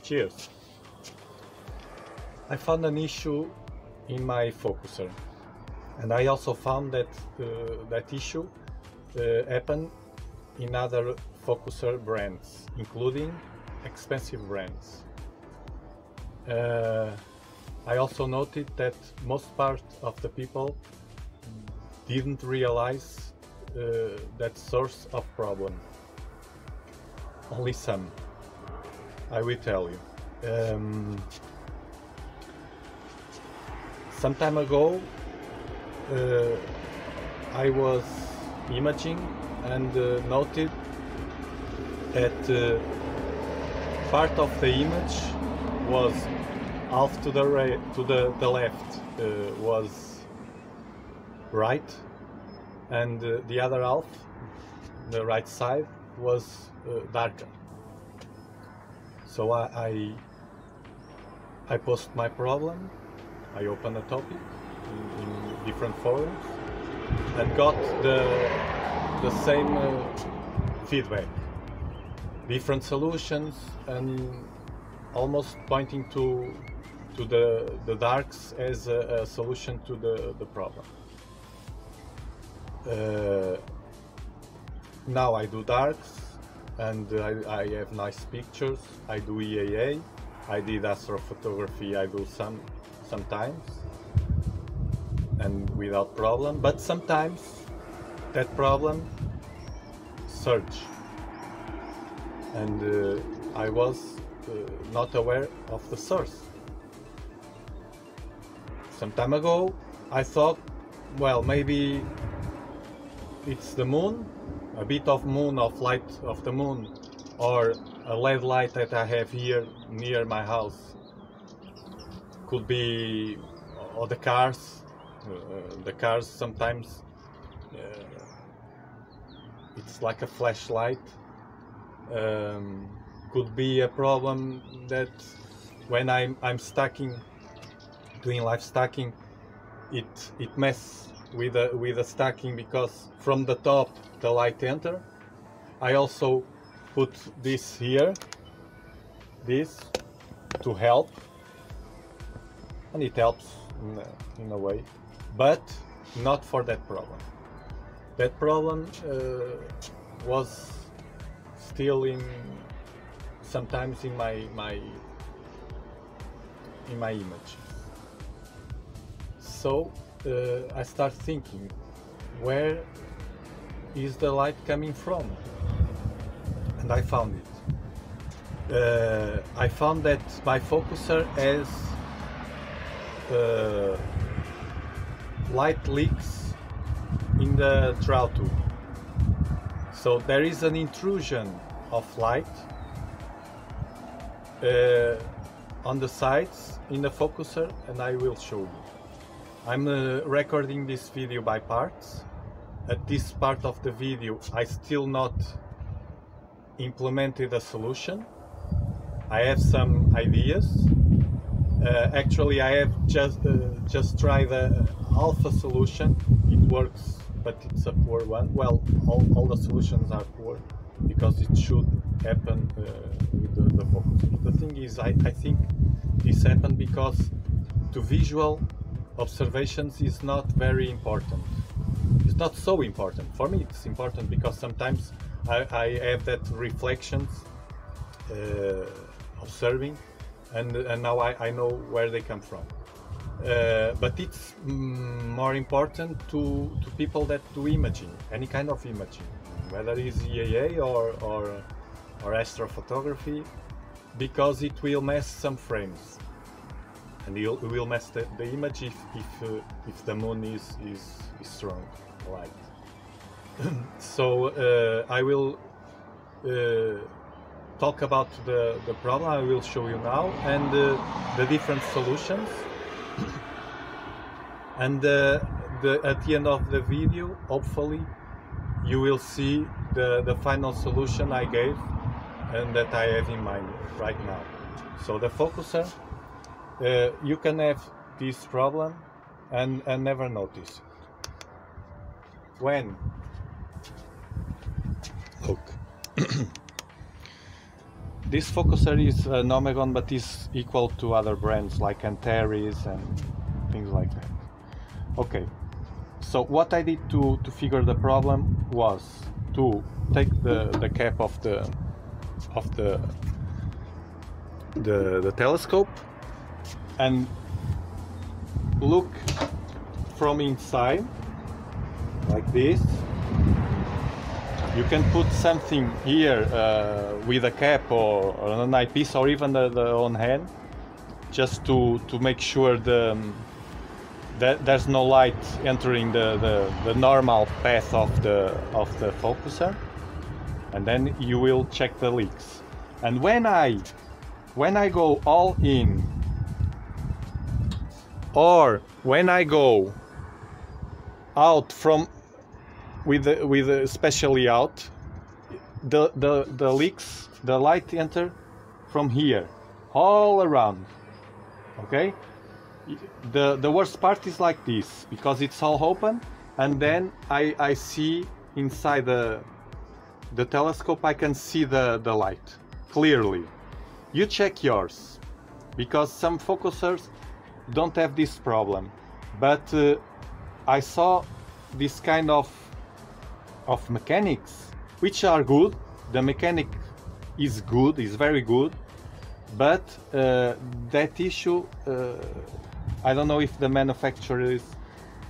Cheers. I found an issue in my focuser, and I also found that that issue happened in other focuser brands, including expensive brands. I also noted that most part of the people didn't realize that source of problem. Only some. I will tell you. Some time ago, I was imaging and noted that part of the image was half to the left was right, and the other half, the right side, was darker. So I post my problem. I opened a topic in different forums and got the same feedback, different solutions, and almost pointing to the darks as a solution to the problem. Now I do darks, and I have nice pictures. I do EAA, I did astrophotography, I do sometimes, and without problem, but sometimes that problem surge, and I was not aware of the source. Some time ago I thought, well, maybe it's the moon, a bit of light of the moon, or a LED light that I have here near my house. Could be, or the cars. The cars sometimes it's like a flashlight. Could be a problem that when I'm stacking, doing live stacking, it messes with the stacking, because from the top the light enter. I also put this here, this, to help, and it helps in a way, but not for that problem. That problem was still sometimes in my image. So I start thinking, where is the light coming from? And I found it. I found that my focuser has light leaks in the draw tube. So there is an intrusion of light on the sides in the focuser, and I will show you. I'm recording this video by parts. At this part of the video I still not implemented a solution. I have some ideas. Actually I have just tried a alpha solution. It works, but it's a poor one. Well, all the solutions are poor, because it should happen with the focus. The thing is, I think this happened because to visual observations is not very important. It's not so important. For me it's important, because sometimes I have that reflections observing, and now I know where they come from. But it's more important to people that do imaging, any kind of imaging, whether it's EAA or astrophotography, because it will mess some frames, and it will mess the image if the moon is strong light. So I will talk about the problem. I will show you now, and the different solutions, and at the end of the video, hopefully you will see the final solution I gave and that I have in mind right now. So the focuser, you can have this problem and never notice it. When, look, this focuser is an Omegon, but is equal to other brands like Antares and things like that. Okay, so what I did to figure the problem was to take the cap of the telescope and look from inside like this. You can put something here with a cap or an eyepiece or even the own hand, just to make sure that there's no light entering the normal path of the focuser, and then you will check the leaks. And when I go all in, or when I go out from with especially out, the leaks, the light enter from here all around. Okay, the worst part is like this, because it's all open, and then I see inside the telescope, I can see the light clearly. You check yours, because some focusers don't have this problem, but I saw this kind of mechanics, which are good. The mechanic is good, is very good, but that issue, I don't know if the manufacturers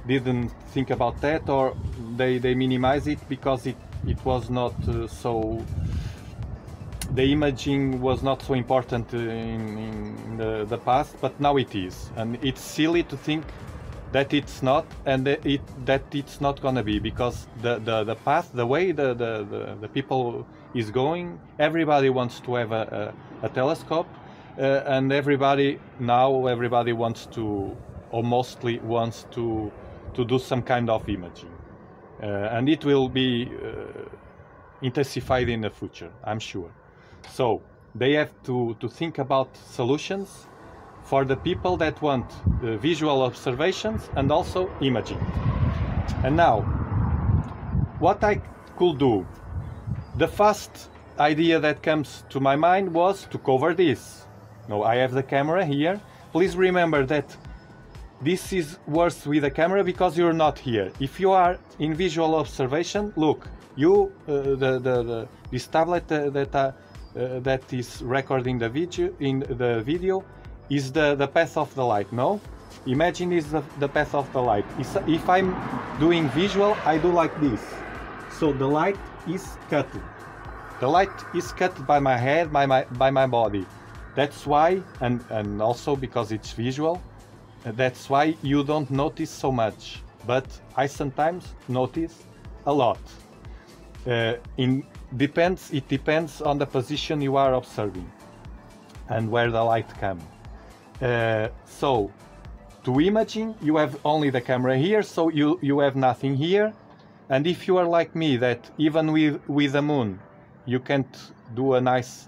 didn't think about that, or they minimize it because it was not so, the imaging was not so important in the past, but now it is, and it's silly to think that it's not, and that it's not gonna be, because the path, the way the people is going, everybody wants to have a telescope, and everybody wants to, or mostly wants to do some kind of imaging, and it will be intensified in the future, I'm sure. So they have to think about solutions for the people that want visual observations and also imaging. And now, what I could do, the first idea that comes to my mind was to cover this. Now I have the camera here. Please remember that this is worse with the camera because you're not here. If you are in visual observation, look, you this tablet that is recording the video is the path of the light. No, imagine is the path of the light. If I'm doing visual, I do like this, so the light is cut. The light is cut by my head, by my body. That's why, and also because it's visual, that's why you don't notice so much, but I sometimes notice a lot. It depends on the position you are observing and where the light comes. So to imaging, you have only the camera here, so you have nothing here. And if you are like me, that even with the moon you can't do a nice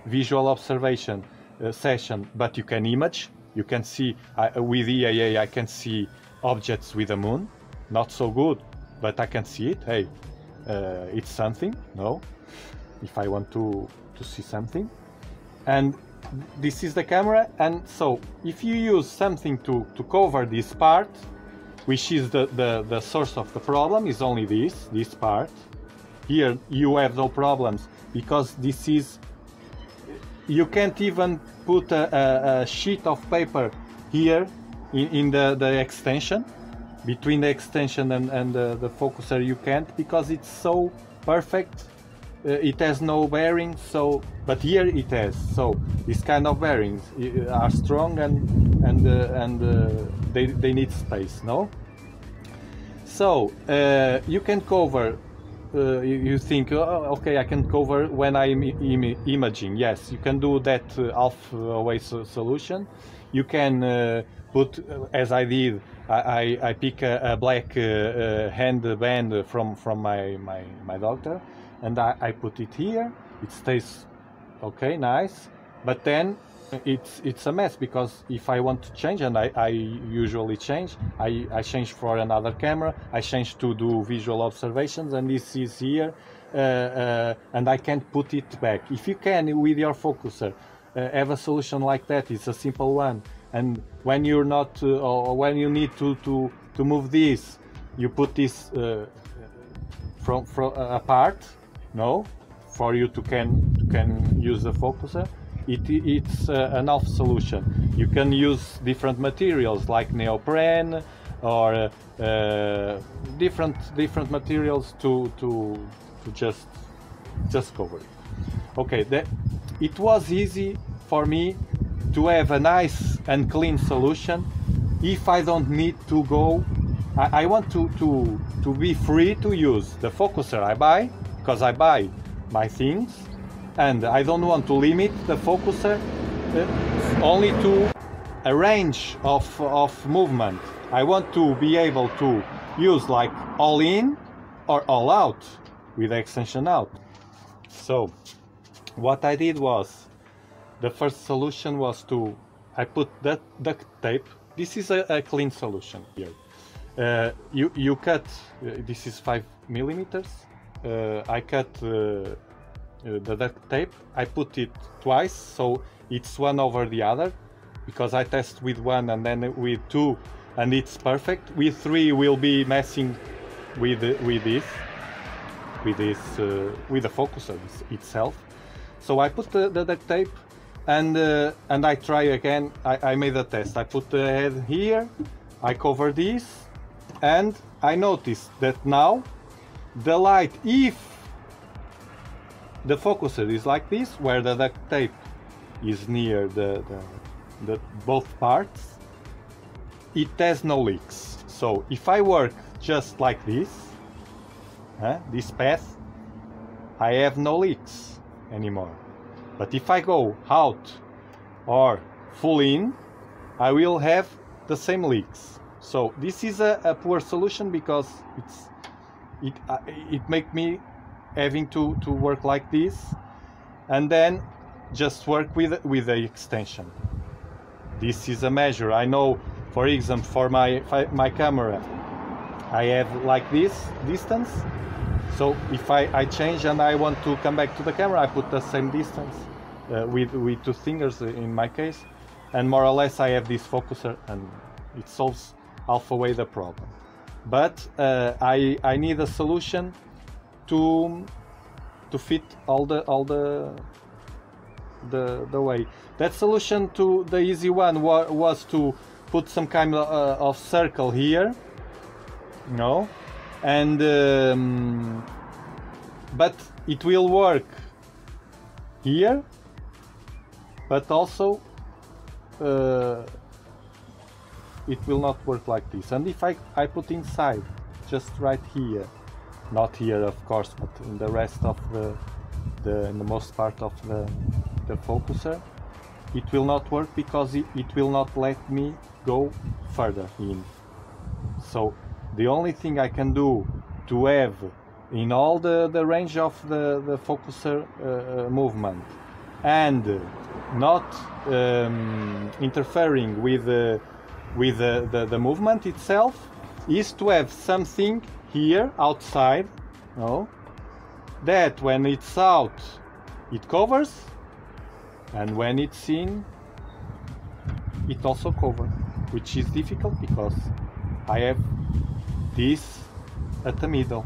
visual observation session, but you can image, you can see with EAA, I can see objects with the moon, not so good, but I can see it. Hey, it's something, no, if I want to see something. And this is the camera, and so if you use something to cover this part, which is the source of the problem, is only this part. Here you have no problems, because this is, you can't even put a sheet of paper here in the extension, between the extension and the focuser. You can't, because it's so perfect. It has no bearings, so, but here it has. So this kind of bearings are strong, and they need space, no? So you can cover. You think, oh, okay, I can cover when I'm imaging. Yes, you can do that halfway solution. You can put, as I did, I pick a black handband from my doctor, and I put it here. It stays okay, nice, but then it's a mess, because if I want to change, and I usually change, I change for another camera, I change to do visual observations, and this is here, and I can't put it back. If you can, with your focuser, have a solution like that, it's a simple one. And when you're not, or when you need to move this, you put this from apart, no, for you to can use the focuser. It's an half solution. You can use different materials like neoprene or different materials to just cover it. Okay, it was easy for me to have a nice and clean solution if I don't need to go. I want to be free to use the focuser I buy, because I buy my things, and I don't want to limit the focuser only to a range of movement. I want to be able to use like all in or all out with the extension out. So what I did was, the first solution was I put that duct tape. This is a clean solution here. You cut, this is 5 millimeters. I cut the duct tape. I put it twice, so it's one over the other, because I test with one and then with two, and it's perfect. With three, we'll be messing with the focuser itself. So I put the duct tape, and I try again. I made a test. I put the head here, I cover this, and I noticed that now the light, if the focuser is like this, where the duct tape is near the both parts, it has no leaks. So if I work just like this, this path, I have no leaks anymore. But if I go out or full in, I will have the same leaks. So this is a poor solution, because it makes me having to work like this, and then just work with the extension. This is a measure. I know, for example, for my camera, I have like this distance. So if I change and I want to come back to the camera, I put the same distance with 2 fingers in my case, and more or less I have this focuser, and it solves half away the problem. But I need a solution to fit all the way. That solution, to the easy one, was to put some kind of circle here, no, and but it will work here, but also it will not work like this. And if I put inside, just right here, not here of course, but in the rest of in the most part of the focuser, it will not work, because it will not let me go further in. So the only thing I can do to have in all the range of the focuser movement, and not interfering with the movement itself, is to have something here outside, no, that when it's out it covers, and when it's in it also covers, which is difficult because I have this at the middle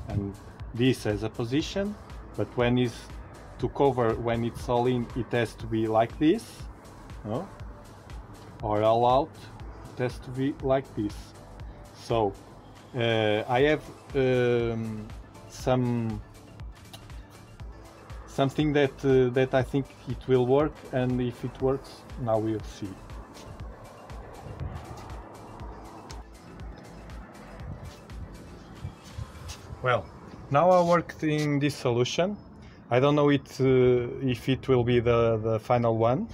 and this as a position, but when it's to cover, when it's all in, it has to be like this, no? Or all out, it has to be like this. So I have something that I think it will work, and if it works, now we'll see. Well, now I worked in this solution. I don't know if it will be the final one,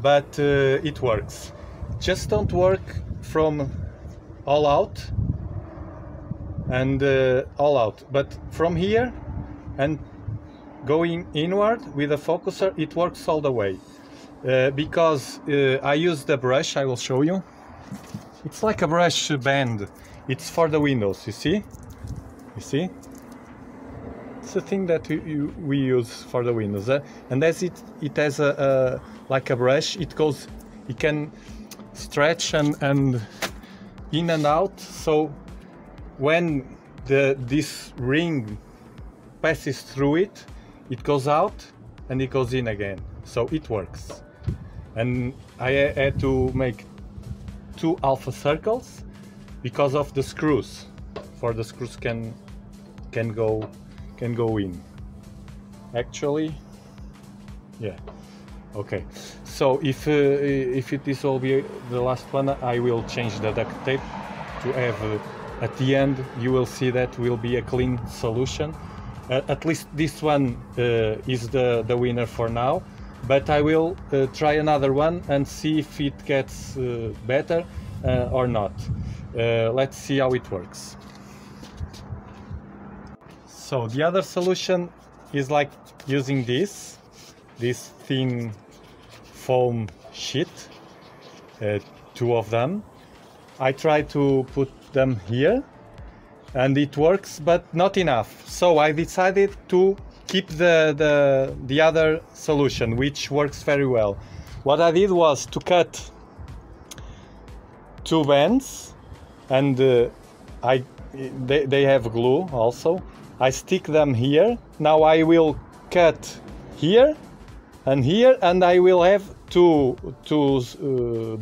but it works. Just don't work from all out and all out, but from here and going inward with the focuser, it works all the way. Because I use the brush, I will show you. It's like a brush band. It's for the windows, you see? You see? the thing that we use for the windows, and as it has like a brush, it can stretch and in and out. So when this ring passes through it, it goes out and it goes in again. So it works. And I had to make 2 alpha circles because of the screws. For the screws can go in. Actually, yeah. Okay. So if this will be the last one, I will change the duct tape to have at the end. You will see that will be a clean solution. At least this one is the winner for now. But I will try another one and see if it gets better or not. Let's see how it works. So the other solution is like using this thin foam sheet, 2 of them. I try to put them here and it works, but not enough. So I decided to keep the other solution, which works very well. What I did was to cut 2 bands, and they have glue also. I stick them here. Now I will cut here, and I will have two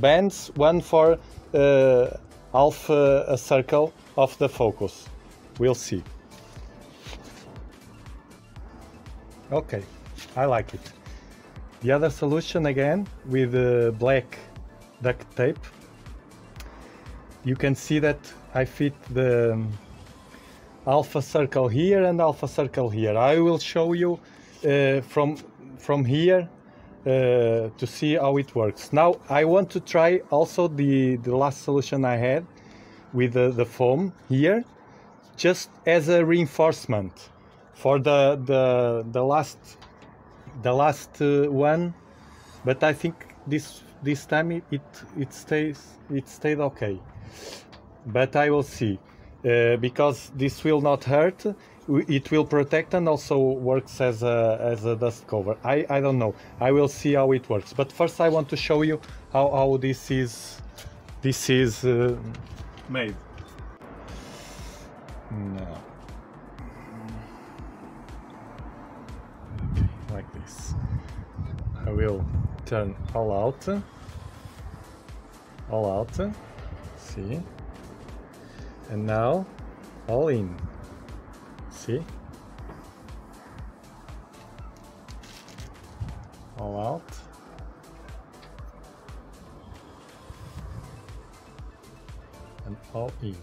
bands, one for half a circle of the focus. We'll see. Okay, I like it. The other solution, again with black duct tape. You can see that I fit the alpha circle here and alpha circle here. I will show you from here to see how it works. Now I want to try also the last solution I had with the foam here, just as a reinforcement for the last one, but I think this time it stayed okay. But I will see, because this will not hurt. It will protect and also works as a dust cover. I don't know. I will see how it works. But first I want to show you how this is made. Now, okay, like this. I will turn all out. See, and now all in. See, all out. And all in.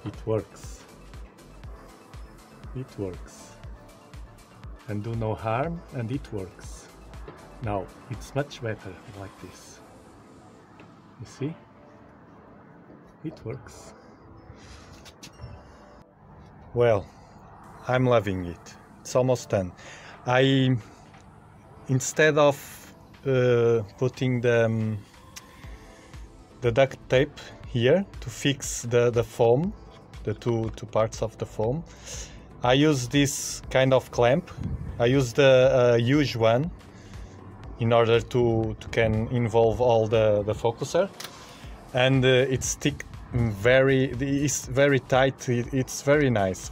It works. It works. And do no harm, and it works. Now it's much better like this. You see? It works. Well, I'm loving it. It's almost done. Instead of putting the duct tape here to fix the foam, the two parts of the foam, I use this kind of clamp. I use the huge one in order to can involve all the focuser, and it sticks it's very tight. It's very nice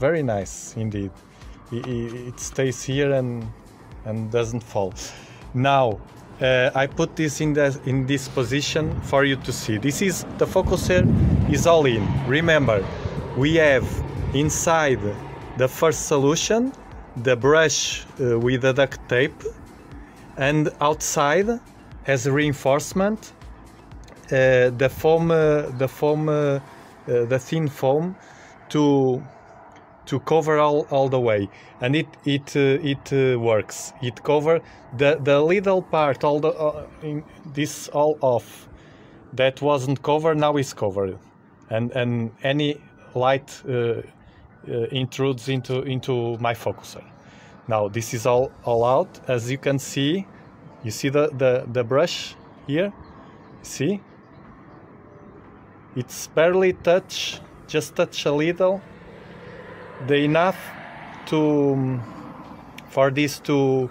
indeed. It stays here and doesn't fall. Now I put this in this position for you to see. This is the focuser is all in. Remember, we have inside the first solution the brush with the duct tape, and outside as a reinforcement the thin foam to cover all the way, and it works. It cover the little part, all this all off that wasn't covered now is covered, and any light intrudes into my focuser. Now this is all out. As you can see, you see the brush here. See, it's barely just touch a little, the enough to for this to,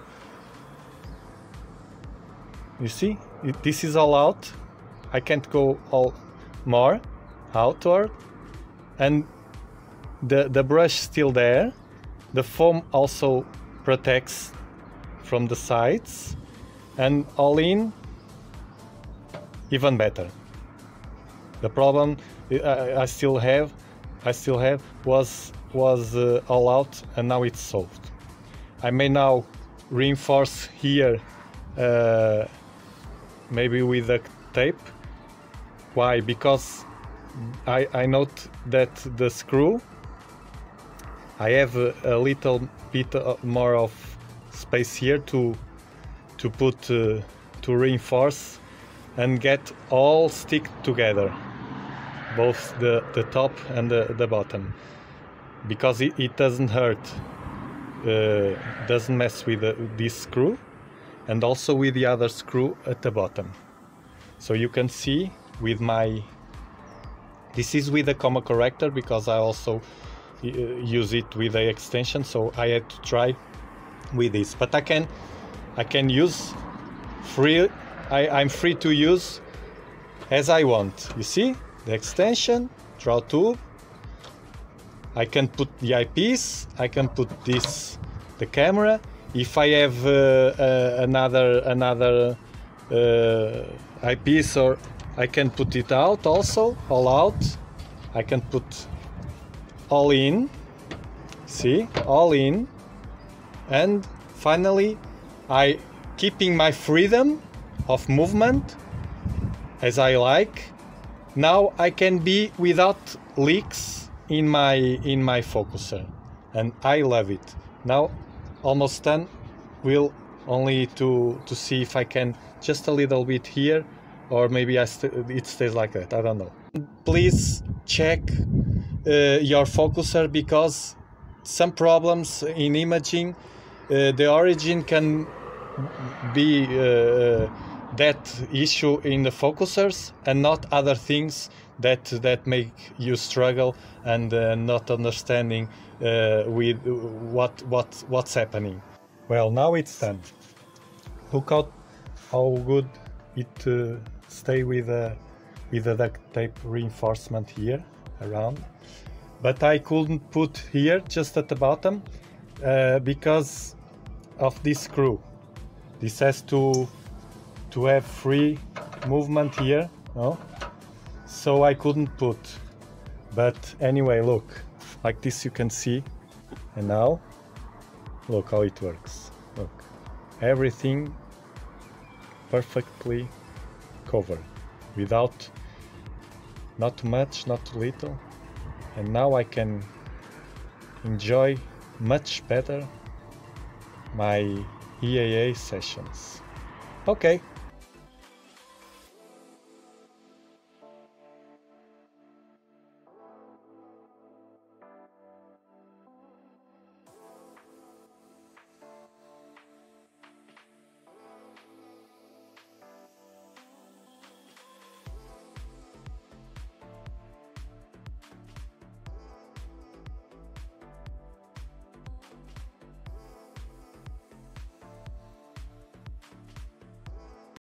you see, this is all out. I can't go all more outward, and the brush still there. The foam also protects from the sides, and all in, even better. The problem I still have was all out, and now it's solved. I may now reinforce here, maybe with the tape. Why? Because I note that the screw, I have a little bit more of space here to put to reinforce and get all stick together, both the top and the bottom, because it doesn't hurt, doesn't mess with this screw, and also with the other screw at the bottom. So you can see with my, this is with a comma corrector, because I also use it with the extension, so I had to try with this, but I can use free. I'm free to use as I want. You see the extension, draw tube. I can put the eyepiece, I can put this, the camera. If I have another eyepiece, or I can put it out also, all out. I can put all in, see, all in. And finally, I keeping my freedom of movement as I like. Now I can be without leaks in my focuser, and I love it. Now almost done. Will only to see if I can just a little bit here, or maybe it stays like that. I don't know. Please check your focuser, because some problems in imaging, the origin can be that issue in the focusers, and not other things that make you struggle and not understanding with what's happening. Well, now it's done. Look out how good it stay with the duct tape reinforcement here around. But I couldn't put here, just at the bottom, because of this screw. This has to have free movement here, no? So I couldn't put. But anyway, look, like this you can see. And now, look how it works. Look, everything perfectly covered, without, not too much, not too little. And now I can enjoy much better my EAA sessions. Okay.